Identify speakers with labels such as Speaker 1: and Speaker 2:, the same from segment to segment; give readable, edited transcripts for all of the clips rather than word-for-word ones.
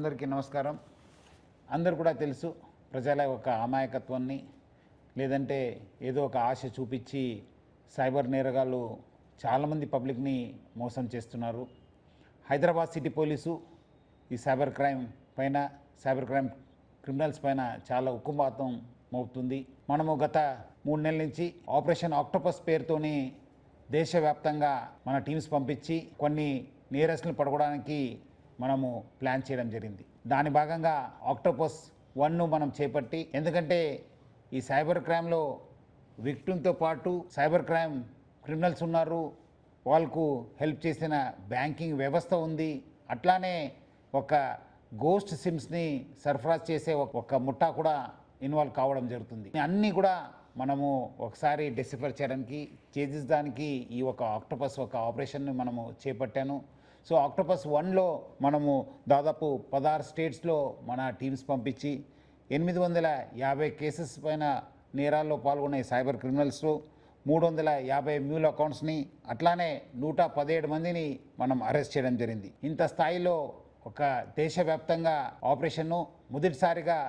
Speaker 1: అందరికీ నమస్కారం. అందరు కూడా తెలుసు, ప్రజల యొక్క అమాయకత్వాన్ని లేదంటే ఏదో ఒక ఆశ చూపించి సైబర్ నేరగాళ్ళు చాలామంది పబ్లిక్ని మోసం చేస్తున్నారు. హైదరాబాద్ సిటీ పోలీసు ఈ సైబర్ క్రైమ్ క్రిమినల్స్ పైన చాలా ఉక్కుపాతం మోపుతుంది. మనము గత 3 నెలల నుంచి ఆపరేషన్ ఆక్టోపస్ పేరుతోని దేశవ్యాప్తంగా మన టీమ్స్ పంపించి కొన్ని నేరస్తులను పట్టుకోవడానికి మనము ప్లాన్ చేయడం జరిగింది. దాని భాగంగా ఆక్టోపస్ 1ను మనం చేపట్టి, ఎందుకంటే ఈ సైబర్ క్రైమ్లో విక్టిమ్తో పాటు సైబర్ క్రైమ్ క్రిమినల్స్ ఉన్నారు, వాళ్ళకు హెల్ప్ చేసిన బ్యాంకింగ్ వ్యవస్థ ఉంది, అట్లానే ఒక గోస్ట్ సిమ్స్ని సరఫరా చేసే ఒక ముఠా కూడా ఇన్వాల్వ్ కావడం జరుగుతుంది. అన్నీ కూడా మనము ఒకసారి డిసిఫర్ చేయడానికి ఈ ఒక ఆక్టోపస్ ఆపరేషన్ని మనము చేపట్టాను. సో ఆక్టోపస్ 1లో మనము దాదాపు 16 స్టేట్స్లో మన టీమ్స్ పంపించి 850 కేసెస్ పైన నేరాల్లో పాల్గొనే సైబర్ క్రిమినల్స్లో 350 మ్యూల్ అకౌంట్స్ని, అట్లానే 117 మందిని మనం అరెస్ట్ చేయడం జరిగింది. ఇంత స్థాయిలో ఒక దేశవ్యాప్తంగా ఆపరేషన్ను మొదటిసారిగా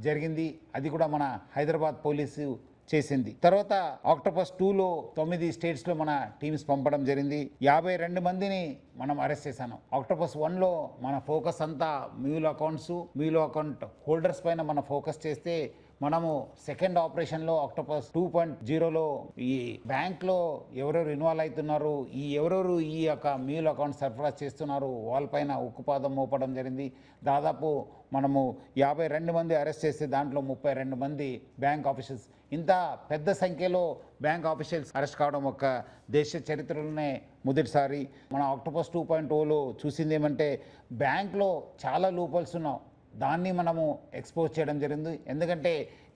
Speaker 1: జరిగింది. అది కూడా మన హైదరాబాద్ పోలీసు చేసింది. తర్వాత ఆక్టోపస్ 2లో 9 స్టేట్స్లో మన టీమ్స్ పంపడం జరిగింది. 52 మందిని మనం అరెస్ట్ చేశాను. ఆక్టోపస్ 1లో మన ఫోకస్ అంతా మ్యూల్ అకౌంట్ హోల్డర్స్ పైన మన ఫోకస్ చేస్తే, మనము సెకండ్ ఆపరేషన్లో ఆక్టోపస్ 2.0లో ఈ బ్యాంక్లో ఎవరెవరు ఇన్వాల్వ్ అవుతున్నారు, ఎవరెవరు ఈ యొక్క మ్యూల్ అకౌంట్ సరఫరా చేస్తున్నారు, వాళ్ళపైన ఉక్కుపాదం మోపడం జరిగింది. దాదాపు మనము 52 మంది అరెస్ట్ చేస్తే దాంట్లో 32 మంది బ్యాంక్ ఆఫీషియల్స్. ఇంత పెద్ద సంఖ్యలో బ్యాంక్ ఆఫీషియల్స్ అరెస్ట్ కావడం ఒక దేశ చరిత్రలోనే మొదటిసారి. మన ఆక్టోపస్ 2.0లో చూసింది ఏమంటే, బ్యాంక్లో చాలా లూపోల్స్ ఉన్నాం, దాన్ని మనము ఎక్స్పోజ్ చేయడం జరిగింది. ఎందుకంటే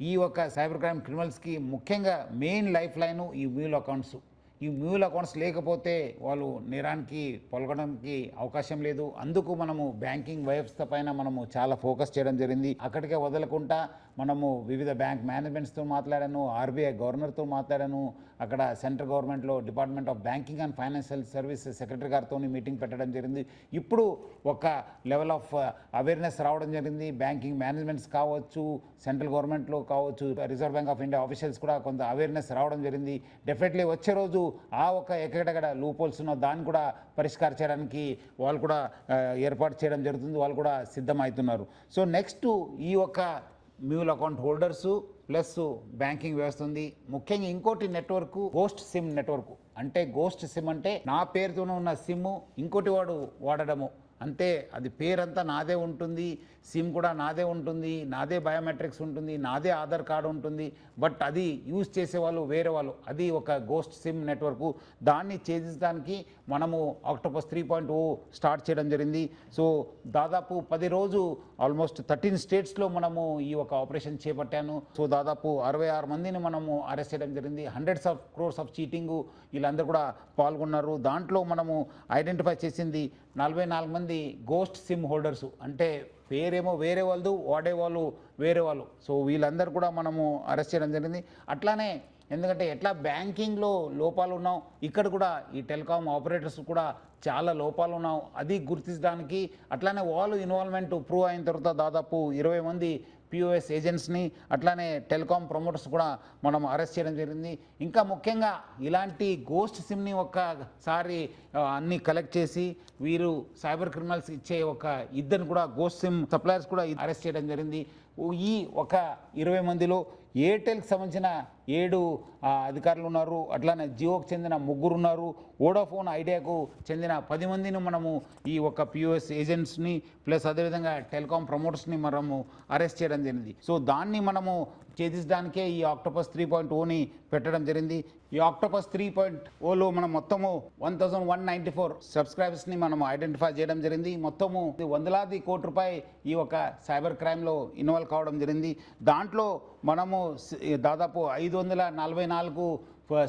Speaker 1: ఈ ఒక సైబర్ క్రైమ్ క్రిమినల్స్కి ముఖ్యంగా మెయిన్ లైఫ్ లైను ఈ మ్యూల్ అకౌంట్స్. ఈ మ్యూల్ అకౌంట్స్ లేకపోతే వాళ్ళు నేరానికి పాల్గొనడానికి అవకాశం లేదు. అందుకు మనము బ్యాంకింగ్ వ్యవస్థ పైన మనము చాలా ఫోకస్ చేయడం జరిగింది. అక్కడికే వదలకుండా మనము వివిధ బ్యాంక్ మేనేజ్మెంట్స్తో మాట్లాడాను, ఆర్బీఐ గవర్నర్తో మాట్లాడాను, అక్కడ సెంట్రల్ గవర్నమెంట్లో department of banking and financial services secretary గారితో మీటింగ్ పెట్టడం జరిగింది. ఇప్పుడు ఒక లెవెల్ ఆఫ్ అవేర్నెస్ రావడం జరిగింది. బ్యాంకింగ్ మేనేజ్మెంట్స్ కావచ్చు, సెంట్రల్ గవర్నమెంట్లో కావచ్చు, reserve bank of India officials కూడా కొంత అవేర్నెస్ రావడం జరిగింది. డెఫినెట్లీ వచ్చే రోజు ఆ ఒక ఎక్కడెక్కడ లూపోల్స్ ఉన్నో దాన్ని కూడా పరిష్కరించడానికి వాళ్ళు కూడా ఏర్పాటు చేయడం జరుగుతుంది. వాళ్ళు కూడా సిద్ధమవుతున్నారు. సో నెక్స్ట్ ఈ ఒక mule account holders plus banking వ్యవస్థ ఉంది. ముఖ్యంగా ఇంకోటి నెట్వర్క్, గోస్ట్ సిమ్ నెట్వర్క్. అంటే గోస్ట్ సిమ్ అంటే నా పేరుతోనే ఉన్న సిమ్ ఇంకోటి వాడు వాడడము, అంతే. అది పేరంతా నాదే ఉంటుంది, సిమ్ కూడా నాదే ఉంటుంది, నాదే బయోమెట్రిక్స్ ఉంటుంది, నాదే ఆధార్ కార్డు ఉంటుంది, బట్ అది యూజ్ చేసేవాళ్ళు వేరే వాళ్ళు. అది ఒక గోస్ట్ సిమ్ నెట్వర్క్. దాన్ని ఛేదించడానికి మనము ఆక్టోపస్ 3.0 స్టార్ట్ చేయడం జరిగింది. సో దాదాపు 10 రోజు ఆల్మోస్ట్ 13 స్టేట్స్లో మనము ఈ ఒక ఆపరేషన్ చేపట్టాను. సో దాదాపు 66 మందిని మనము అరెస్ట్ చేయడం జరిగింది. Hundreds of crores of cheating వీళ్ళందరూ కూడా పాల్గొన్నారు. దాంట్లో మనము ఐడెంటిఫై చేసింది 44 మంది గోస్ట్ సిమ్ హోల్డర్స్. అంటే పేరేమో వేరే వాళ్ళు, వాడేవాళ్ళు వేరే వాళ్ళు. సో వీళ్ళందరూ కూడా మనము అరెస్ట్ చేయడం జరిగింది. అట్లానే ఎందుకంటే ఎట్లా బ్యాంకింగ్లో లోపాలు ఉన్నాం, ఇక్కడ కూడా ఈ టెలికాం ఆపరేటర్స్ కూడా చాలా లోపాలు ఉన్నాం, అది గుర్తించడానికి. అట్లానే వాళ్ళు ఇన్వాల్వ్మెంట్ ప్రూవ్ అయిన తర్వాత దాదాపు 20 మంది పిఓఎస్ ఏజెంట్స్ని, అట్లానే టెలికాం ప్రమోటర్స్ కూడా మనం అరెస్ట్ చేయడం జరిగింది. ఇంకా ముఖ్యంగా ఇలాంటి గోస్ట్ సిమ్ని ఒక్కసారి అన్ని కలెక్ట్ చేసి వీరు సైబర్ క్రిమినల్స్ ఇచ్చే ఒక ఇద్దరిని కూడా గోస్ట్ సిమ్ సప్లయర్స్ కూడా అరెస్ట్ చేయడం జరిగింది. ఈ ఒక 20 మందిలో ఎయిర్టెల్కి సంబంధించిన 7 అధికారులు ఉన్నారు, అట్లానే జియోకి చెందిన 3 ఉన్నారు, వోడాఫోన్ ఐడియాకు చెందిన 10 మందిని మనము ఈ ఒక పిఓఎస్ ఏజెంట్స్ని ప్లస్ అదేవిధంగా టెలికాం ప్రమోటర్స్ని మనము అరెస్ట్ చేయడం జరిగింది. సో దాన్ని మనము ఛేదించడానికే ఈ ఆక్టోపస్ 3.0ని పెట్టడం జరిగింది. ఈ ఆక్టోపస్ 3.0లో మనం మొత్తము 1194 సబ్స్క్రైబర్స్ని మనం ఐడెంటిఫై చేయడం జరిగింది. మొత్తము వందలాది కోట్ల రూపాయలు ఈ ఒక సైబర్ క్రైమ్లో ఇన్వాల్వ్ కావడం జరిగింది. దాంట్లో మనము దాదాపు 544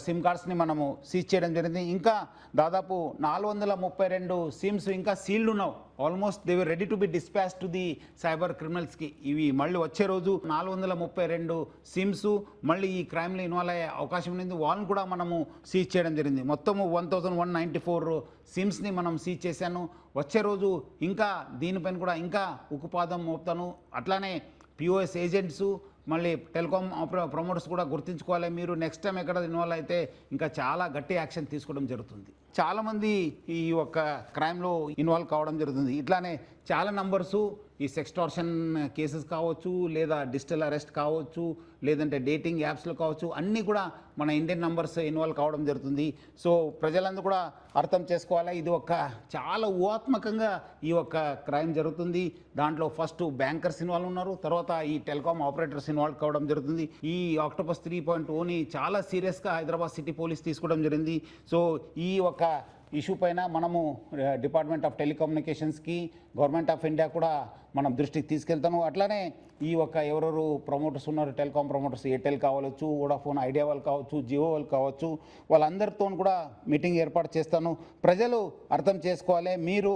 Speaker 1: సిమ్ కార్డ్స్ని మనము సీజ్ చేయడం జరిగింది. ఇంకా దాదాపు 432 సిమ్స్ ఇంకా సీల్డ్ ఉన్నావు. Almost they were ready to be dispatch to the cyber క్రిమినల్స్కి. ఇవి మళ్ళీ వచ్చే రోజు 432 సిమ్స్ మళ్ళీ ఈ క్రైమ్లో ఇన్వాల్వ్ అయ్యే అవకాశం ఉంది. వాళ్ళని కూడా మనము సీజ్ చేయడం జరిగింది. మొత్తము 1194 సిమ్స్ని మనం సీజ్ చేశాను. వచ్చే రోజు ఇంకా దీనిపైన కూడా ఇంకా ఉక్కుపాదం మోపుతాను. అట్లానే పిఓఎస్ ఏజెంట్స్ మళ్ళీ టెలికాం ప్రమోటర్స్ కూడా గుర్తుంచుకోవాలి. మీరు నెక్స్ట్ టైం ఎక్కడ ఇన్వాల్వ్ అయితే ఇంకా చాలా గట్టి యాక్షన్ తీసుకోవడం జరుగుతుంది. చాలామంది ఈ యొక్క క్రైమ్లో ఇన్వాల్వ్ కావడం జరుగుతుంది. ఇట్లానే చాలా నంబర్సు ఈ సెక్స్టార్షన్ కేసెస్ కావచ్చు, లేదా డిజిటల్ అరెస్ట్ కావచ్చు, లేదంటే డేటింగ్ యాప్స్లో కావచ్చు, అన్నీ కూడా మన ఇండియన్ నంబర్స్ ఇన్వాల్వ్ కావడం జరుగుతుంది. సో ప్రజలందరూ కూడా అర్థం చేసుకోవాలి, ఇది ఒక చాలా ఊహాత్మకంగా ఈ యొక్క క్రైమ్ జరుగుతుంది. దాంట్లో ఫస్ట్ బ్యాంకర్స్ ఇన్వాల్వ్ ఉన్నారు, తర్వాత ఈ టెలికాం ఆపరేటర్స్ ఇన్వాల్వ్ కావడం జరుగుతుంది. ఈ ఆక్టోపస్ 3.0ని చాలా సీరియస్గా హైదరాబాద్ సిటీ పోలీస్ తీసుకోవడం జరిగింది. సో ఈ ఒక ఇష్యూ పైన మనము డిపార్ట్మెంట్ ఆఫ్ టెలికమ్యూనికేషన్స్కి, గవర్నమెంట్ ఆఫ్ ఇండియా కూడా మనం దృష్టికి తీసుకెళ్తాము. అట్లానే ఈ ఒక ఎవరెవరు ప్రమోటర్స్ ఉన్నారు, టెలికాం ప్రమోటర్స్, ఎయిర్టెల్ కావచ్చు, వోడాఫోన్ ఐడియా వాళ్ళు కావచ్చు, జియో వాళ్ళు కావచ్చు, వాళ్ళందరితో కూడా మీటింగ్ ఏర్పాటు చేస్తాను. ప్రజలు అర్థం చేసుకోవాలి, మీరు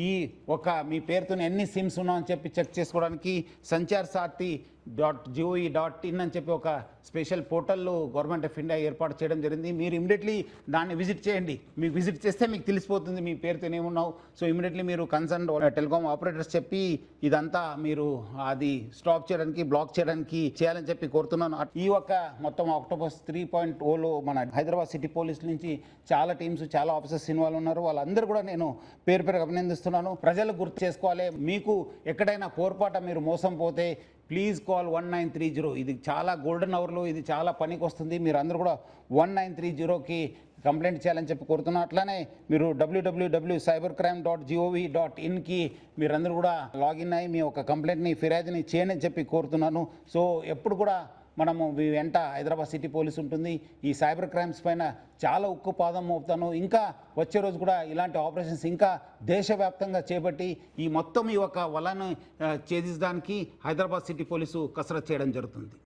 Speaker 1: ఈ ఒక మీ పేరుతో ఎన్ని సిమ్స్ ఉన్నాయని చెప్పి చెక్ చేసుకోవడానికి sancharsati.gov.in అని చెప్పి ఒక స్పెషల్ పోర్టల్లో గవర్నమెంట్ ఆఫ్ ఇండియా ఏర్పాటు చేయడం జరిగింది. మీరు ఇమీడియట్లీ దాన్ని విజిట్ చేయండి. మీకు విజిట్ చేస్తే మీకు తెలిసిపోతుంది మీ పేరుతో ఏమున్నావు. సో ఇమీడియట్లీ మీరు కన్సర్న్ టెలికాం ఆపరేటర్స్ చెప్పి ఇదంతా మీరు అది స్టాప్ చేయడానికి, బ్లాక్ చేయడానికి చేయాలని చెప్పి కోరుతున్నాను. ఈ ఒక మొత్తం ఆక్టోపస్ 3.0లో మన హైదరాబాద్ సిటీ పోలీస్ నుంచి చాలా టీమ్స్, చాలా ఆఫీసర్స్ ఇన్వాల్వ్ ఉన్నారు. వాళ్ళందరూ కూడా నేను పేరు పేరు అభినందిస్తున్నాను. ప్రజలు గుర్తు చేసుకోవాలి, మీకు ఎక్కడైనా పొరపాట మీరు మోసం పోతే ప్లీజ్ కాల్ 1930. ఇది చాలా గోల్డెన్ అవర్లో ఇది చాలా పనికి వస్తుంది. మీరు అందరూ కూడా 1930కి కంప్లైంట్ చేయాలని చెప్పి కోరుతున్నాను. అట్లానే మీరు www.cybercrime.gov.inకి మీరందరూ కూడా లాగిన్ అయ్యి మీ ఒక కంప్లైంట్ని, ఫిర్యాదుని చేయని చెప్పి కోరుతున్నాను. సో ఎప్పుడు కూడా మనము వెంట హైదరాబాద్ సిటీ పోలీస్ ఉంటుంది. ఈ సైబర్ క్రైమ్స్ పైన చాలా ఉక్కు పాదం మోపుతాను. ఇంకా వచ్చే రోజు కూడా ఇలాంటి ఆపరేషన్స్ ఇంకా దేశవ్యాప్తంగా చేపట్టి ఈ మొత్తం ఈ ఒక వలను ఛేదించడానికి హైదరాబాద్ సిటీ పోలీసు కసరత్తు చేయడం జరుగుతుంది.